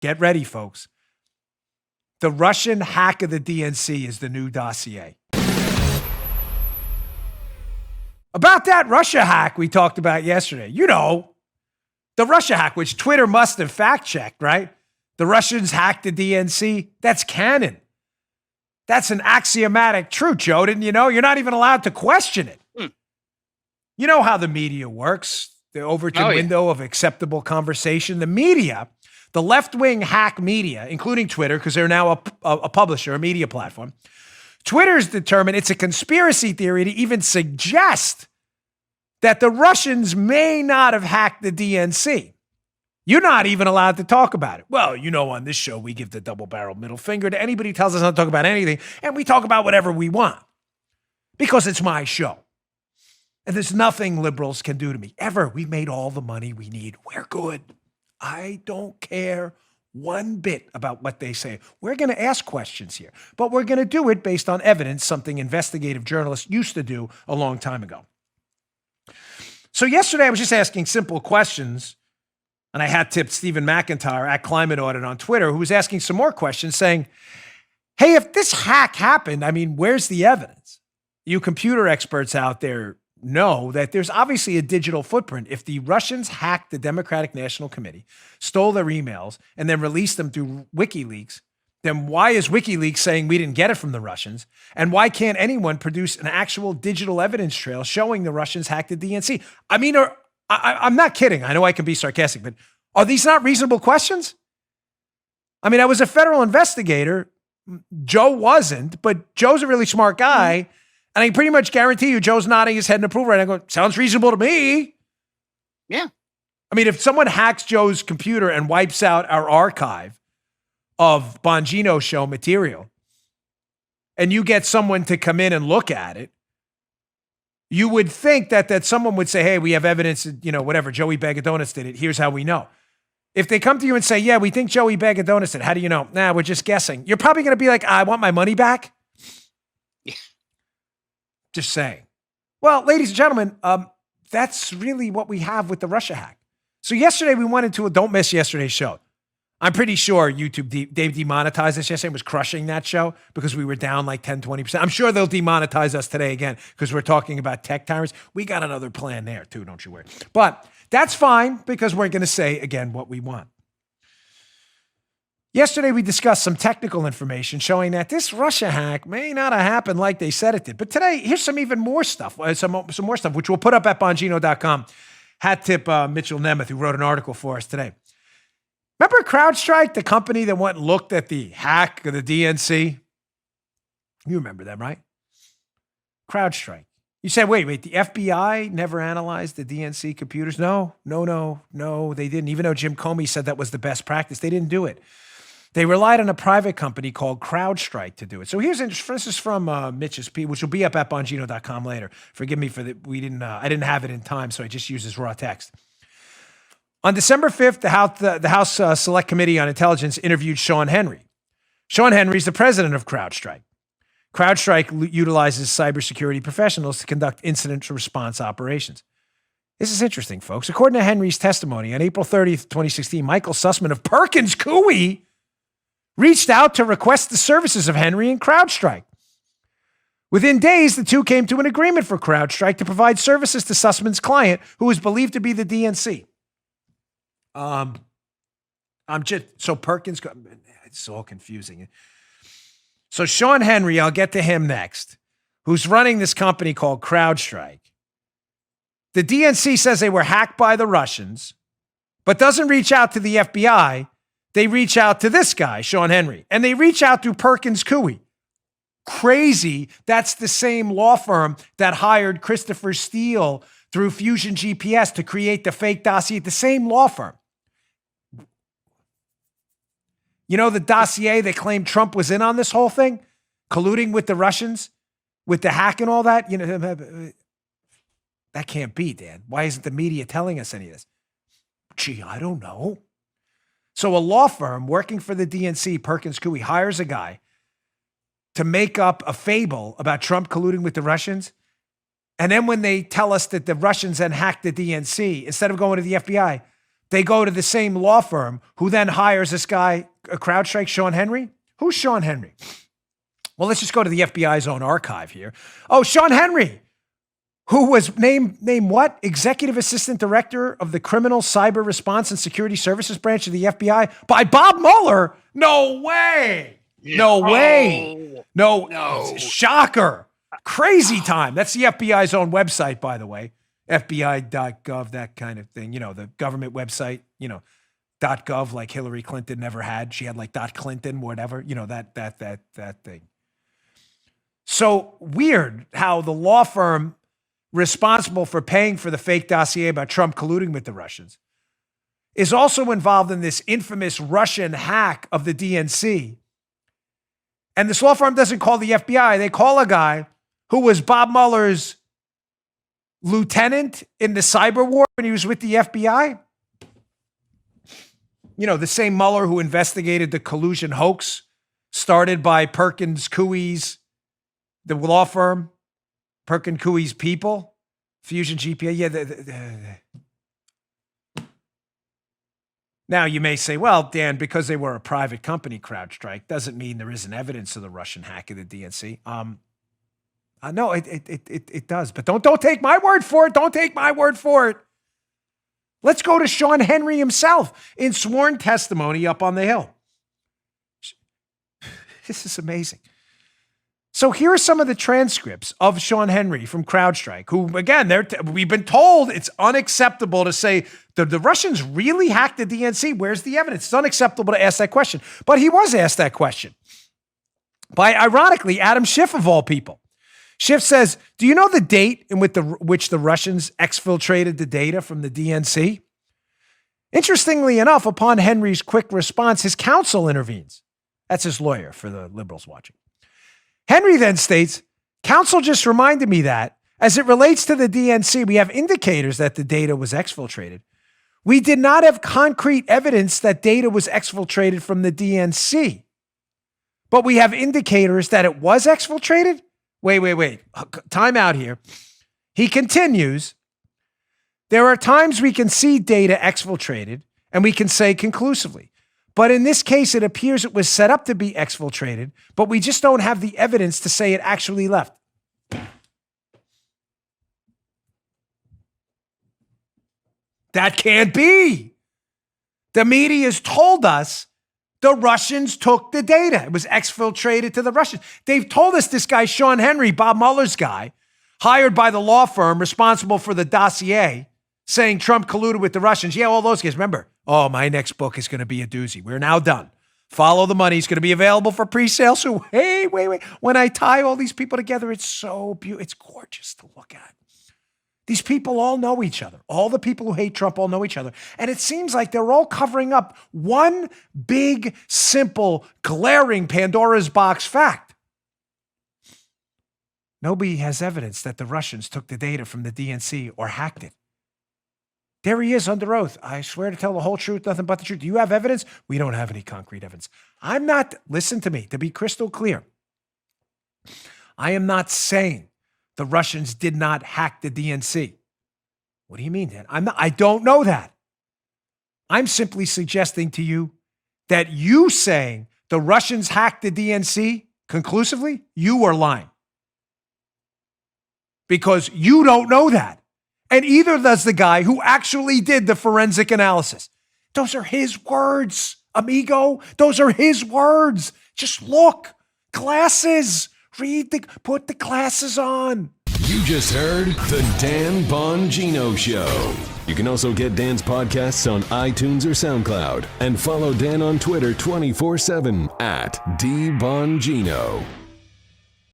Get ready, folks. The Russian hack of the DNC is the new Dossier. About that Russia hack we talked about yesterday. You know, the Russia hack, which Twitter must have fact-checked, right? The Russians hacked the DNC. That's canon. That's an axiomatic truth, Joe. Didn't you know? You're not even allowed to question it. You know how the media works, the Overton window of acceptable conversation. The media, the left-wing hack media, including Twitter, because they're now a publisher, a media platform. Twitter's determined it's a conspiracy theory to even suggest that the Russians may not have hacked the DNC. You're not even allowed to talk about it. Well, you know, on this show, we give the double-barreled middle finger to anybody who tells us not to talk about anything, and we talk about whatever we want because it's my show. And there's nothing liberals can do to me. Ever. We've made all the money we need. We're good. I don't care one bit about what they say. We're going to ask questions here, but we're going to do it based on evidence, something investigative journalists used to do a long time ago. So yesterday I was just asking simple questions, and I had tipped Stephen McIntyre at Climate Audit on Twitter, who was asking some more questions saying, hey, if this hack happened, I mean, where's the evidence? You computer experts out there know that there's obviously a digital footprint. If the Russians hacked the Democratic National Committee, stole their emails, and then released them through WikiLeaks, then why is WikiLeaks saying we didn't get it from the Russians? And why can't anyone produce an actual digital evidence trail showing the Russians hacked the DNC? I mean, I'm not kidding. I know I can be sarcastic, but are these not reasonable questions? I mean, I was a federal investigator. Joe wasn't, but Joe's a really smart guy. And I pretty much guarantee you, Joe's nodding his head in approval right now. I go, sounds reasonable to me. Yeah. I mean, if someone hacks Joe's computer and wipes out our archive of Bongino show material, and you get someone to come in and look at it, you would think that someone would say, hey, we have evidence, you know, whatever, Joey Bag of Donuts did it. Here's how we know. If they come to you and say, yeah, we think Joey Bag of Donuts did it, how do you know? Nah, we're just guessing. You're probably going to be like, I want my money back. Just saying. Well, ladies and gentlemen, that's really what we have with the Russia hack. So yesterday we went into a don't miss yesterday's show. I'm pretty sure YouTube, they demonetized us yesterday and was crushing that show because we were down like 10, 20%. I'm sure they'll demonetize us today again because we're talking about tech tyrants. We got another plan there too, don't you worry. But that's fine because we're going to say, again, what we want. Yesterday, we discussed some technical information showing that this Russia hack may not have happened like they said it did. But today, here's some even more stuff, some more stuff, which we'll put up at Bongino.com. Hat tip Mitchell Nemeth, who wrote an article for us today. Remember CrowdStrike, the company that went and looked at the hack of the DNC? You remember them, right? CrowdStrike. You said, wait, the FBI never analyzed the DNC computers? No, they didn't. Even though Jim Comey said that was the best practice, they didn't do it. They relied on a private company called CrowdStrike to do it. So here's interesting. This is from Mitch's piece, which will be up at Bongino.com later. Forgive me for I didn't have it in time, so I just used this raw text. On December 5th, the House Select Committee on Intelligence interviewed Sean Henry. Sean Henry is the president of CrowdStrike. CrowdStrike utilizes cybersecurity professionals to conduct incident response operations. This is interesting, folks. According to Henry's testimony, on April 30th, 2016, Michael Sussman of Perkins Coie reached out to request the services of Henry and CrowdStrike. Within days, the two came to an agreement for CrowdStrike to provide services to Sussman's client, who was believed to be the DNC. Perkins, it's all confusing. So Sean Henry, I'll get to him next, who's running this company called CrowdStrike. The DNC says they were hacked by the Russians, but doesn't reach out to the FBI. They reach out to this guy, Sean Henry, and they reach out to Perkins Coie. Crazy. That's the same law firm that hired Christopher Steele through Fusion GPS to create the fake dossier. The same law firm. You know the dossier that claimed Trump was in on this whole thing, colluding with the Russians, with the hack and all that? You know, that can't be, Dan. Why isn't the media telling us any of this? Gee, I don't know. So a law firm working for the DNC, Perkins Coie, hires a guy to make up a fable about Trump colluding with the Russians. And then when they tell us that the Russians then hacked the DNC, instead of going to the FBI, They go to the same law firm who then hires this guy, CrowdStrike, Sean Henry. Who's Sean Henry? Well, let's just go to the FBI's own archive here. Oh, Sean Henry, who was named what? Executive Assistant Director of the Criminal Cyber Response and Security Services Branch of the FBI by Bob Mueller? No way. No way. No. Shocker. Crazy time. That's the FBI's own website, by the way. FBI.gov, that kind of thing. The government website, .gov, like Hillary Clinton never had. She had like .clinton, whatever, that thing. So weird how the law firm responsible for paying for the fake dossier about Trump colluding with the Russians is also involved in this infamous Russian hack of the DNC. And this law firm doesn't call the FBI. They call a guy who was Bob Mueller's lieutenant in the cyber war when he was with the FBI. The same Mueller who investigated the collusion hoax started by Perkins Coie's, the law firm, Perkins Coie's people, Fusion GPA. Yeah. Now you may say, well, Dan, because they were a private company, CrowdStrike, doesn't mean there isn't evidence of the Russian hack of the DNC. No, it does. But don't take my word for it. Don't take my word for it. Let's go to Sean Henry himself in sworn testimony up on the Hill. This is amazing. So here are some of the transcripts of Sean Henry from CrowdStrike, who, again, we've been told it's unacceptable to say the Russians really hacked the DNC. Where's the evidence? It's unacceptable to ask that question. But he was asked that question by, ironically, Adam Schiff, of all people. Schiff says, do you know the date in which the Russians exfiltrated the data from the DNC? Interestingly enough, upon Henry's quick response, his counsel intervenes. That's his lawyer for the liberals watching. Henry then states, counsel just reminded me that, as it relates to the DNC, we have indicators that the data was exfiltrated. We did not have concrete evidence that data was exfiltrated from the DNC, but we have indicators that it was exfiltrated? Wait. Time out here. He continues, there are times we can see data exfiltrated and we can say conclusively. But in this case, it appears it was set up to be exfiltrated, but we just don't have the evidence to say it actually left. That can't be. The media has told us the Russians took the data. It was exfiltrated to the Russians. They've told us this guy, Sean Henry, Bob Mueller's guy, hired by the law firm responsible for the dossier, saying Trump colluded with the Russians. Yeah, all those guys. Remember, my next book is going to be a doozy. We're now done. Follow the Money. It's going to be available for pre-sale. So, hey, wait. When I tie all these people together, it's so beautiful. It's gorgeous to look at. These people all know each other. All the people who hate Trump all know each other. And it seems like they're all covering up one big, simple, glaring Pandora's box fact. Nobody has evidence that the Russians took the data from the DNC or hacked it. There he is under oath. I swear to tell the whole truth, nothing but the truth. Do you have evidence? We don't have any concrete evidence. Listen to me, to be crystal clear. I am not saying the Russians did not hack the DNC. What do you mean, Dan? I don't know that. I'm simply suggesting to you that you saying the Russians hacked the DNC conclusively, you are lying. Because you don't know that. And either does the guy who actually did the forensic analysis. Those are his words, amigo. Those are his words. Just look. Glasses. Put the glasses on. You just heard the Dan Bongino Show. You can also get Dan's podcasts on iTunes or SoundCloud. And follow Dan on Twitter 24/7 @DBongino.